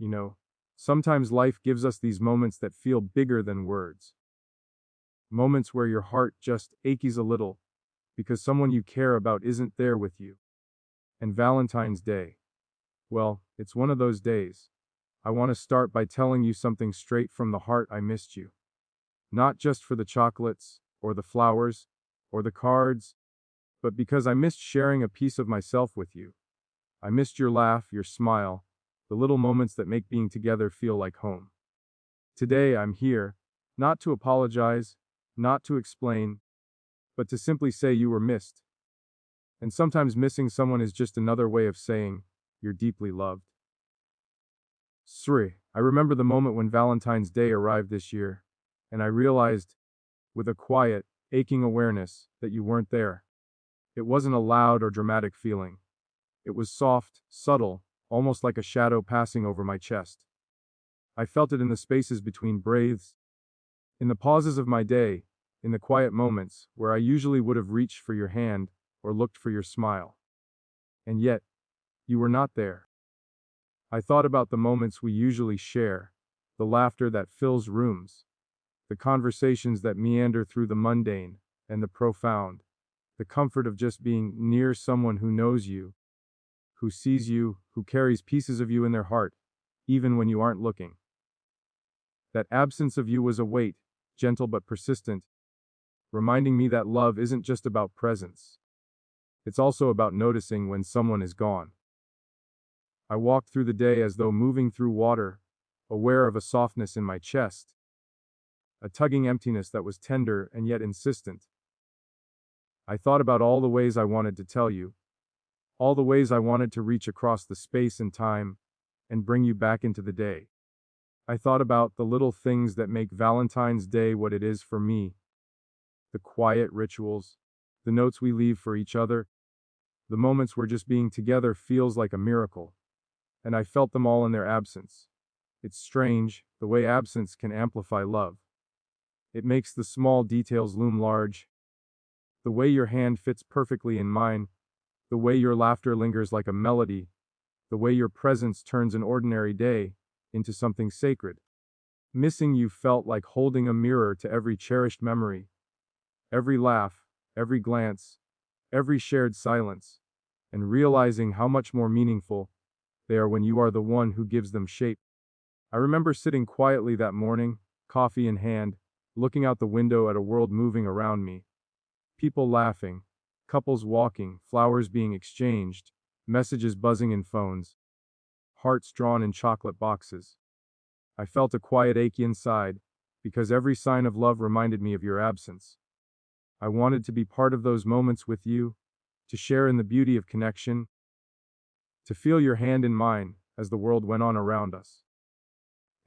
You know, sometimes life gives us these moments that feel bigger than words. Moments where your heart just aches a little because someone you care about isn't there with you. And Valentine's Day, well, it's one of those days. I want to start by telling you something straight from the heart. I missed you. Not just for the chocolates, or the flowers, or the cards, but because I missed sharing a piece of myself with you. I missed your laugh, your smile, the little moments that make being together feel like home. Today I'm here, not to apologize, not to explain, but to simply say you were missed. And sometimes missing someone is just another way of saying you're deeply loved. Sri, I remember the moment when Valentine's Day arrived this year, and I realized, with a quiet, aching awareness, that you weren't there. It wasn't a loud or dramatic feeling. It was soft, subtle, almost like a shadow passing over my chest. I felt it in the spaces between breaths, in the pauses of my day, in the quiet moments where I usually would have reached for your hand or looked for your smile. And yet, you were not there. I thought about the moments we usually share, the laughter that fills rooms, the conversations that meander through the mundane and the profound, the comfort of just being near someone who knows you, who sees you, who carries pieces of you in their heart, even when you aren't looking. That absence of you was a weight, gentle but persistent, reminding me that love isn't just about presence. It's also about noticing when someone is gone. I walked through the day as though moving through water, aware of a softness in my chest, a tugging emptiness that was tender and yet insistent. I thought about all the ways I wanted to tell you, all the ways I wanted to reach across the space and time and bring you back into the day. I thought about the little things that make Valentine's Day what it is for me, the quiet rituals, the notes we leave for each other, the moments where just being together feels like a miracle, and I felt them all in their absence. It's strange, the way absence can amplify love. It makes the small details loom large, the way your hand fits perfectly in mine, the way your laughter lingers like a melody, the way your presence turns an ordinary day into something sacred. Missing you felt like holding a mirror to every cherished memory, every laugh, every glance, every shared silence, and realizing how much more meaningful they are when you are the one who gives them shape. I remember sitting quietly that morning, coffee in hand, looking out the window at a world moving around me. People laughing, couples walking, flowers being exchanged, messages buzzing in phones, hearts drawn in chocolate boxes. I felt a quiet ache inside, because every sign of love reminded me of your absence. I wanted to be part of those moments with you, to share in the beauty of connection, to feel your hand in mine as the world went on around us.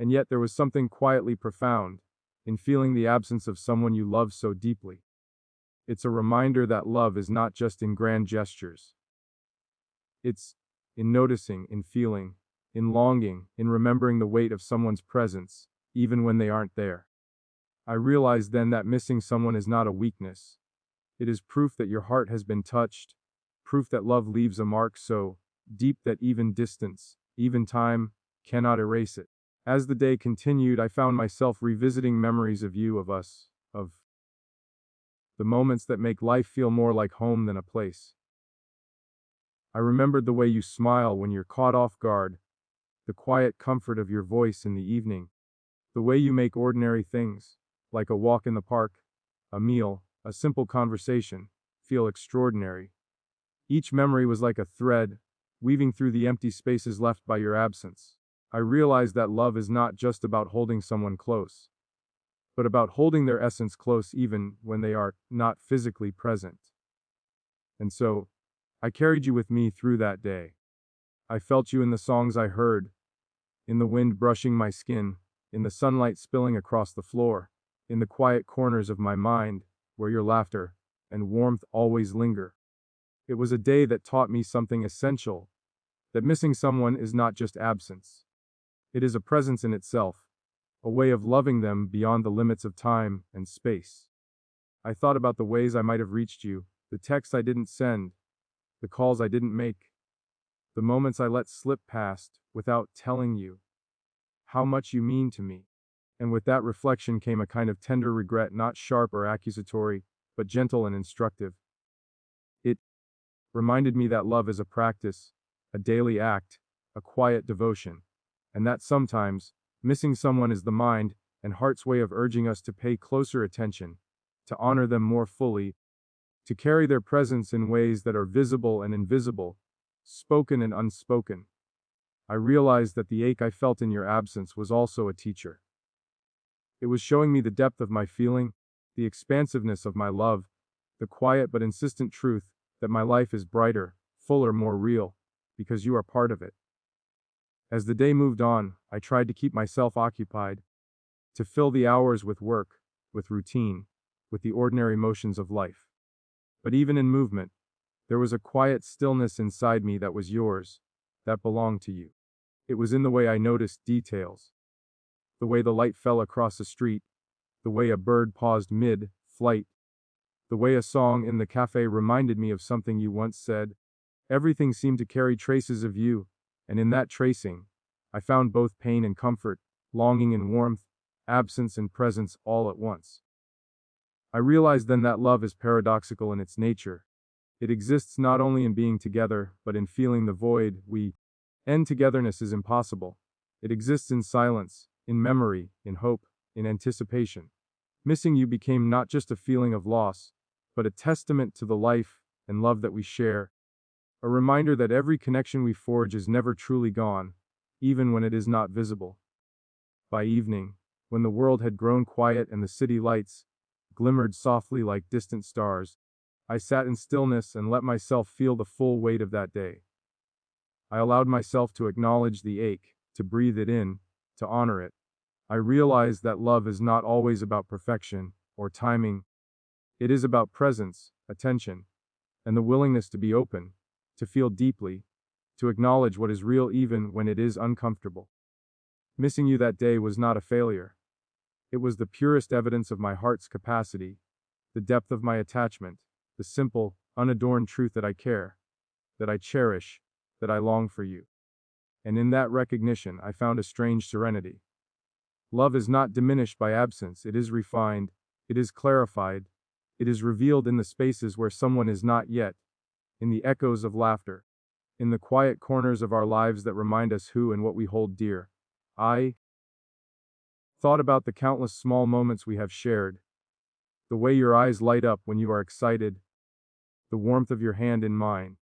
And yet there was something quietly profound in feeling the absence of someone you love so deeply. It's a reminder that love is not just in grand gestures. It's in noticing, in feeling, in longing, in remembering the weight of someone's presence, even when they aren't there. I realized then that missing someone is not a weakness. It is proof that your heart has been touched, proof that love leaves a mark so deep that even distance, even time, cannot erase it. As the day continued, I found myself revisiting memories of you, of us, of the moments that make life feel more like home than a place. I remembered the way you smile when you're caught off guard, the quiet comfort of your voice in the evening, the way you make ordinary things, like a walk in the park, a meal, a simple conversation, feel extraordinary. Each memory was like a thread, weaving through the empty spaces left by your absence. I realized that love is not just about holding someone close, but about holding their essence close even when they are not physically present. And so, I carried you with me through that day. I felt you in the songs I heard, in the wind brushing my skin, in the sunlight spilling across the floor, in the quiet corners of my mind, where your laughter and warmth always linger. It was a day that taught me something essential, that missing someone is not just absence. It is a presence in itself, a way of loving them beyond the limits of time and space. I thought about the ways I might have reached you, the texts I didn't send, the calls I didn't make, the moments I let slip past without telling you. how much you mean to me. And with that reflection came a kind of tender regret, not sharp or accusatory, but gentle and instructive. It reminded me that love is a practice, a daily act, a quiet devotion, and that sometimes, missing someone is the mind and heart's way of urging us to pay closer attention, to honor them more fully, to carry their presence in ways that are visible and invisible, spoken and unspoken. I realized that the ache I felt in your absence was also a teacher. It was showing me the depth of my feeling, the expansiveness of my love, the quiet but insistent truth that my life is brighter, fuller, more real, because you are part of it. As the day moved on, I tried to keep myself occupied, to fill the hours with work, with routine, with the ordinary motions of life. But even in movement, there was a quiet stillness inside me that was yours, that belonged to you. It was in the way I noticed details. The way the light fell across a street, the way a bird paused mid-flight, the way a song in the cafe reminded me of something you once said. Everything seemed to carry traces of you, and in that tracing, I found both pain and comfort, longing and warmth, absence and presence all at once. I realized then that love is paradoxical in its nature. It exists not only in being together, but in feeling the void and togetherness is impossible. It exists in silence, in memory, in hope, in anticipation. Missing you became not just a feeling of loss, but a testament to the life and love that we share, a reminder that every connection we forge is never truly gone, even when it is not visible. By evening, when the world had grown quiet and the city lights glimmered softly like distant stars, I sat in stillness and let myself feel the full weight of that day. I allowed myself to acknowledge the ache, to breathe it in, to honor it. I realized that love is not always about perfection or timing. It is about presence, attention, and the willingness to be open, to feel deeply, to acknowledge what is real even when it is uncomfortable. Missing you that day was not a failure. It was the purest evidence of my heart's capacity, the depth of my attachment, the simple, unadorned truth that I care, that I cherish, that I long for you. And in that recognition, I found a strange serenity. Love is not diminished by absence, it is refined, it is clarified, it is revealed in the spaces where someone is not yet, in the echoes of laughter, in the quiet corners of our lives that remind us who and what we hold dear. I thought about the countless small moments we have shared, the way your eyes light up when you are excited, the warmth of your hand in mine,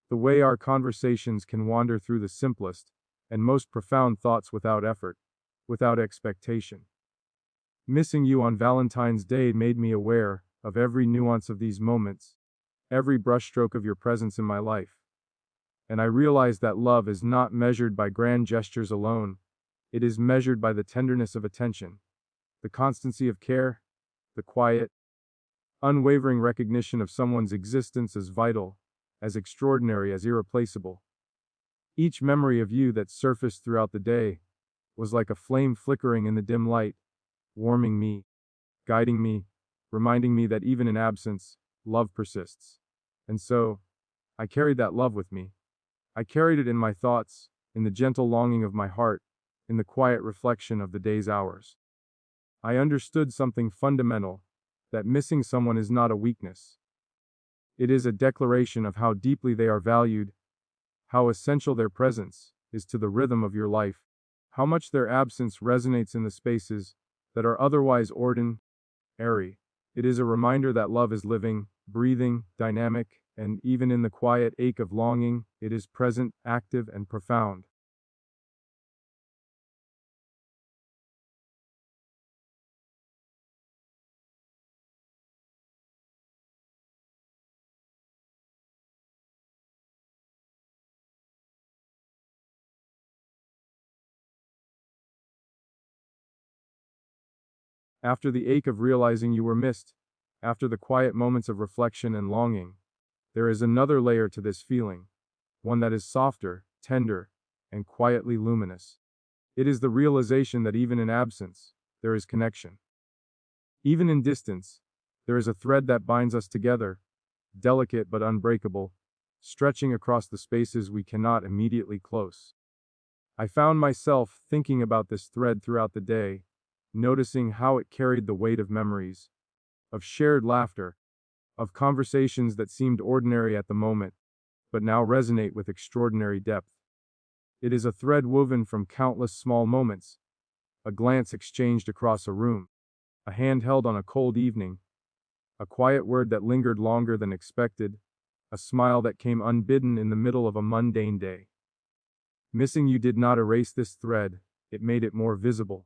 the way our conversations can wander through the simplest and most profound thoughts without effort, without expectation. Missing you on Valentine's Day made me aware of every nuance of these moments, every brushstroke of your presence in my life. And I realized that love is not measured by grand gestures alone, it is measured by the tenderness of attention, the constancy of care, the quiet, unwavering recognition of someone's existence as vital, as extraordinary, as irreplaceable. Each memory of you that surfaced throughout the day was like a flame flickering in the dim light, warming me, guiding me, reminding me that even in absence, love persists. And so, I carried that love with me. I carried it in my thoughts, in the gentle longing of my heart, in the quiet reflection of the day's hours. I understood something fundamental, that missing someone is not a weakness. It is a declaration of how deeply they are valued, how essential their presence is to the rhythm of your life, how much their absence resonates in the spaces that are otherwise ordinary. It is a reminder that love is living, breathing, dynamic, and even in the quiet ache of longing, it is present, active, and profound. After the ache of realizing you were missed, after the quiet moments of reflection and longing, there is another layer to this feeling, one that is softer, tender, and quietly luminous. It is the realization that even in absence, there is connection. Even in distance, there is a thread that binds us together, delicate but unbreakable, stretching across the spaces we cannot immediately close. I found myself thinking about this thread throughout the day, noticing how it carried the weight of memories, of shared laughter, of conversations that seemed ordinary at the moment, but now resonate with extraordinary depth. It is a thread woven from countless small moments, a glance exchanged across a room, a hand held on a cold evening, a quiet word that lingered longer than expected, a smile that came unbidden in the middle of a mundane day. Missing you did not erase this thread, it made it more visible.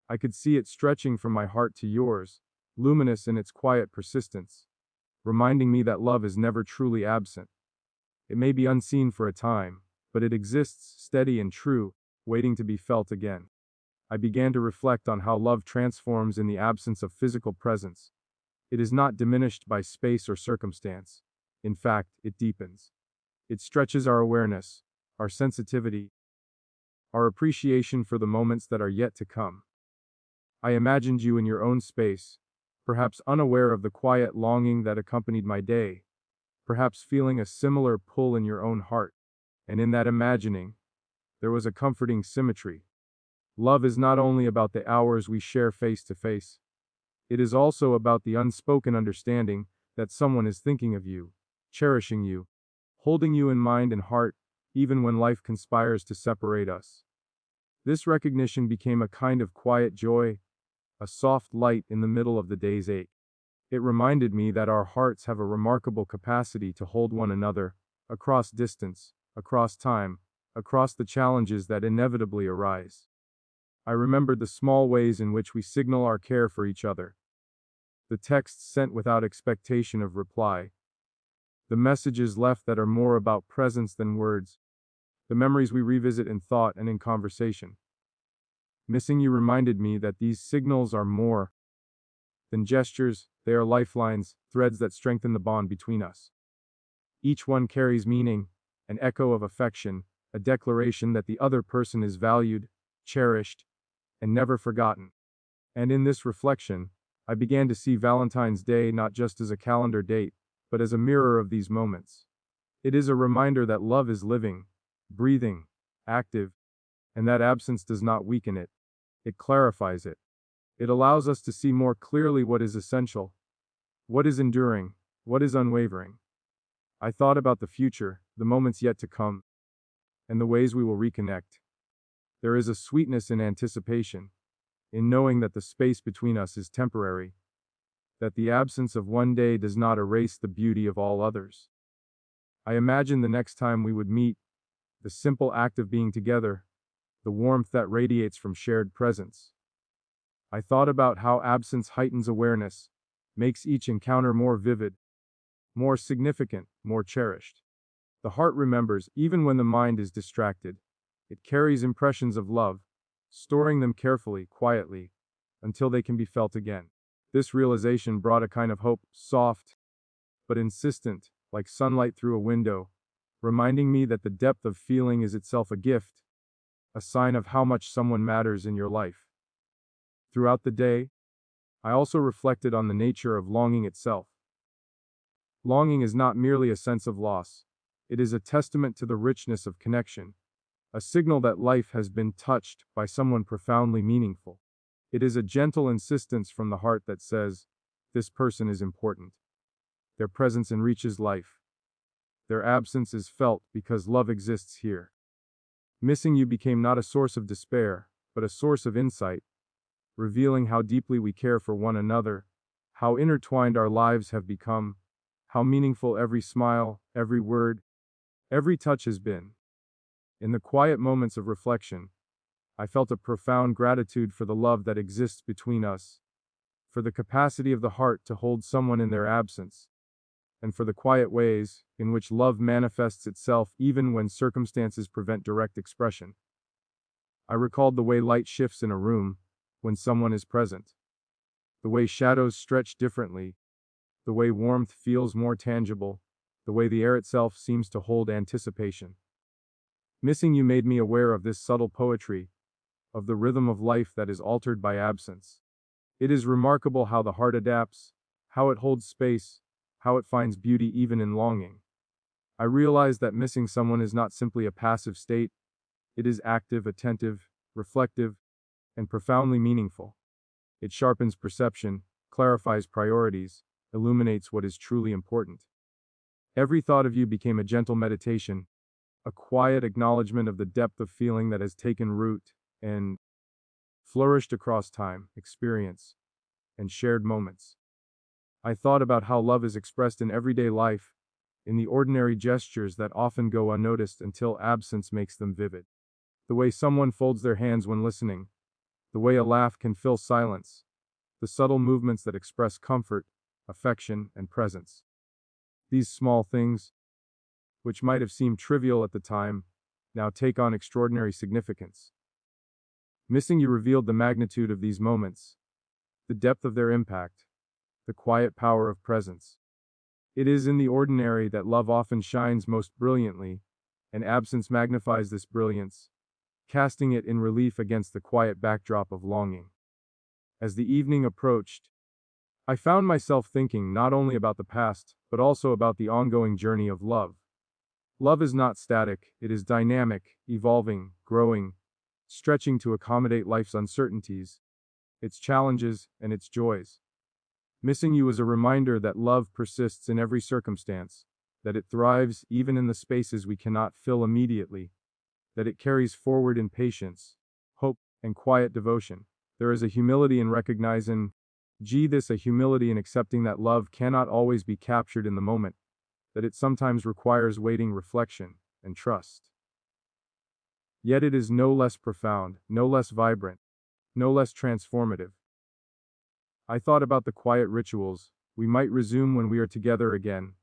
I could see it stretching from my heart to yours, luminous in its quiet persistence, reminding me that love is never truly absent. It may be unseen for a time, but it exists steady and true, waiting to be felt again. I began to reflect on how love transforms in the absence of physical presence. It is not diminished by space or circumstance. In fact, it deepens. It stretches our awareness, our sensitivity, our appreciation for the moments that are yet to come. I imagined you in your own space, perhaps unaware of the quiet longing that accompanied my day, perhaps feeling a similar pull in your own heart. And in that imagining, there was a comforting symmetry. Love is not only about the hours we share face to face, it is also about the unspoken understanding that someone is thinking of you, cherishing you, holding you in mind and heart, even when life conspires to separate us. This recognition became a kind of quiet joy, a soft light in the middle of the day's ache. It reminded me that our hearts have a remarkable capacity to hold one another, across distance, across time, across the challenges that inevitably arise. I remembered the small ways in which we signal our care for each other. The texts sent without expectation of reply. The messages left that are more about presence than words. The memories we revisit in thought and in conversation. Missing you reminded me that these signals are more than gestures, they are lifelines, threads that strengthen the bond between us. Each one carries meaning, an echo of affection, a declaration that the other person is valued, cherished, and never forgotten. And in this reflection, I began to see Valentine's Day not just as a calendar date, but as a mirror of these moments. It is a reminder that love is living, breathing, active, and that absence does not weaken it. It clarifies it. It allows us to see more clearly what is essential, what is enduring, what is unwavering. I thought about the future, the moments yet to come, and the ways we will reconnect. There is a sweetness in anticipation, in knowing that the space between us is temporary, that the absence of one day does not erase the beauty of all others. I imagine the next time we would meet, the simple act of being together, the warmth that radiates from shared presence. I thought about how absence heightens awareness, makes each encounter more vivid, more significant, more cherished. The heart remembers even when the mind is distracted. It carries impressions of love, storing them carefully, quietly, until they can be felt again. This realization brought a kind of hope, soft, but insistent, like sunlight through a window, reminding me that the depth of feeling is itself a gift, a sign of how much someone matters in your life. Throughout the day, I also reflected on the nature of longing itself. Longing is not merely a sense of loss, it is a testament to the richness of connection, a signal that life has been touched by someone profoundly meaningful. It is a gentle insistence from the heart that says, this person is important. Their presence enriches life. Their absence is felt because love exists here. Missing you became not a source of despair, but a source of insight, revealing how deeply we care for one another, how intertwined our lives have become, how meaningful every smile, every word, every touch has been. In the quiet moments of reflection, I felt a profound gratitude for the love that exists between us, for the capacity of the heart to hold someone in their absence, and for the quiet ways in which love manifests itself even when circumstances prevent direct expression. I recalled the way light shifts in a room when someone is present, the way shadows stretch differently, the way warmth feels more tangible, the way the air itself seems to hold anticipation. Missing you made me aware of this subtle poetry, of the rhythm of life that is altered by absence. It is remarkable how the heart adapts, how it holds space, how it finds beauty even in longing. I realized that missing someone is not simply a passive state, It is active, attentive, reflective, and profoundly meaningful. It sharpens perception, clarifies priorities, illuminates what is truly important. Every thought of you became a gentle meditation, a quiet acknowledgement of the depth of feeling that has taken root and flourished across time, experience, and shared moments. I thought about how love is expressed in everyday life, in the ordinary gestures that often go unnoticed until absence makes them vivid. The way someone folds their hands when listening, the way a laugh can fill silence, the subtle movements that express comfort, affection, and presence. These small things, which might have seemed trivial at the time, now take on extraordinary significance. Missing you revealed the magnitude of these moments, the depth of their impact, the quiet power of presence. It is in the ordinary that love often shines most brilliantly, and absence magnifies this brilliance, casting it in relief against the quiet backdrop of longing. As the evening approached, I found myself thinking not only about the past, but also about the ongoing journey of love. Love is not static, it is dynamic, evolving, growing, stretching to accommodate life's uncertainties, its challenges, and its joys. Missing you is a reminder that love persists in every circumstance, that it thrives even in the spaces we cannot fill immediately, that it carries forward in patience, hope, and quiet devotion. There is a humility in recognizing, a humility in accepting that love cannot always be captured in the moment, that it sometimes requires waiting, reflection, and trust. Yet it is no less profound, no less vibrant, no less transformative. I thought about the quiet rituals we might resume when we are together again,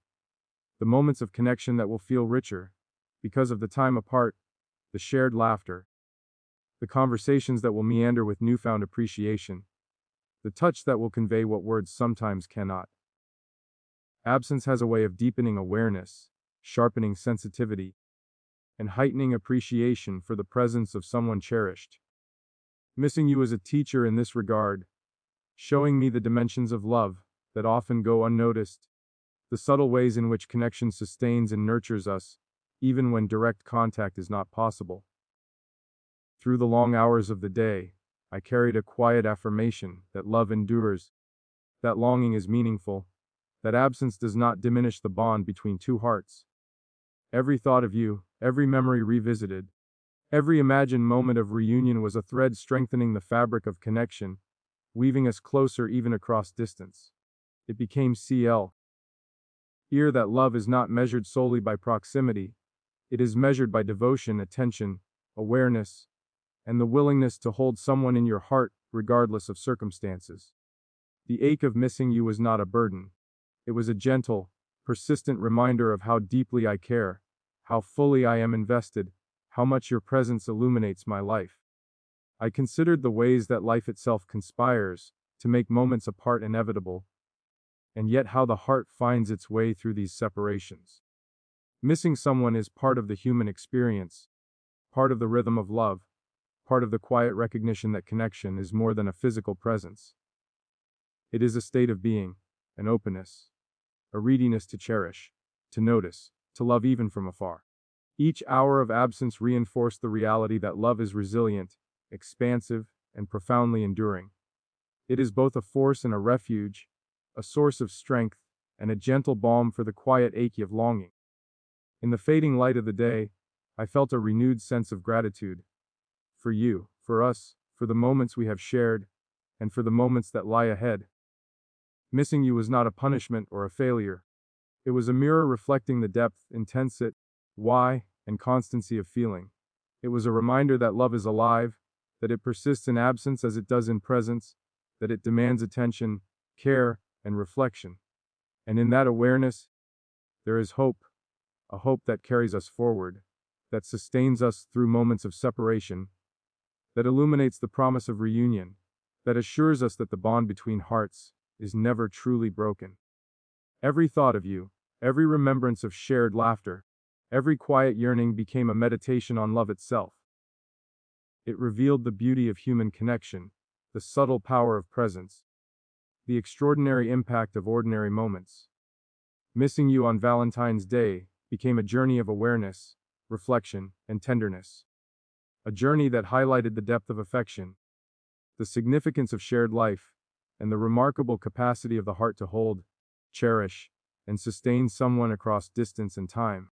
the moments of connection that will feel richer because of the time apart, the shared laughter, the conversations that will meander with newfound appreciation, the touch that will convey what words sometimes cannot. Absence has a way of deepening awareness, sharpening sensitivity, and heightening appreciation for the presence of someone cherished. Missing you as a teacher in this regard, showing me the dimensions of love that often go unnoticed, the subtle ways in which connection sustains and nurtures us, even when direct contact is not possible. Through the long hours of the day, I carried a quiet affirmation that love endures, that longing is meaningful, that absence does not diminish the bond between two hearts. Every thought of you, every memory revisited, every imagined moment of reunion was a thread strengthening the fabric of connection, weaving us closer even across distance. It became clear that love is not measured solely by proximity, it is measured by devotion, attention, awareness, and the willingness to hold someone in your heart regardless of circumstances. The ache of missing you was not a burden. It was a gentle, persistent reminder of how deeply I care, how fully I am invested, how much your presence illuminates my life. I considered the ways that life itself conspires to make moments apart inevitable, and yet how the heart finds its way through these separations. Missing someone is part of the human experience, part of the rhythm of love, part of the quiet recognition that connection is more than a physical presence. It is a state of being, an openness, a readiness to cherish, to notice, to love even from afar. Each hour of absence reinforced the reality that love is resilient, expansive, and profoundly enduring. It is both a force and a refuge, a source of strength, and a gentle balm for the quiet ache of longing. In the fading light of the day, I felt a renewed sense of gratitude. For you, for us, for the moments we have shared, and for the moments that lie ahead. Missing you was not a punishment or a failure. It was a mirror reflecting the depth, intensity, why, and constancy of feeling. It was a reminder that love is alive, that it persists in absence as it does in presence, that it demands attention, care, and reflection. And in that awareness, there is hope, a hope that carries us forward, that sustains us through moments of separation, that illuminates the promise of reunion, that assures us that the bond between hearts is never truly broken. Every thought of you, every remembrance of shared laughter, every quiet yearning became a meditation on love itself. It revealed the beauty of human connection, the subtle power of presence, the extraordinary impact of ordinary moments. Missing you on Valentine's Day became a journey of awareness, reflection, and tenderness. A journey that highlighted the depth of affection, the significance of shared life, and the remarkable capacity of the heart to hold, cherish, and sustain someone across distance and time.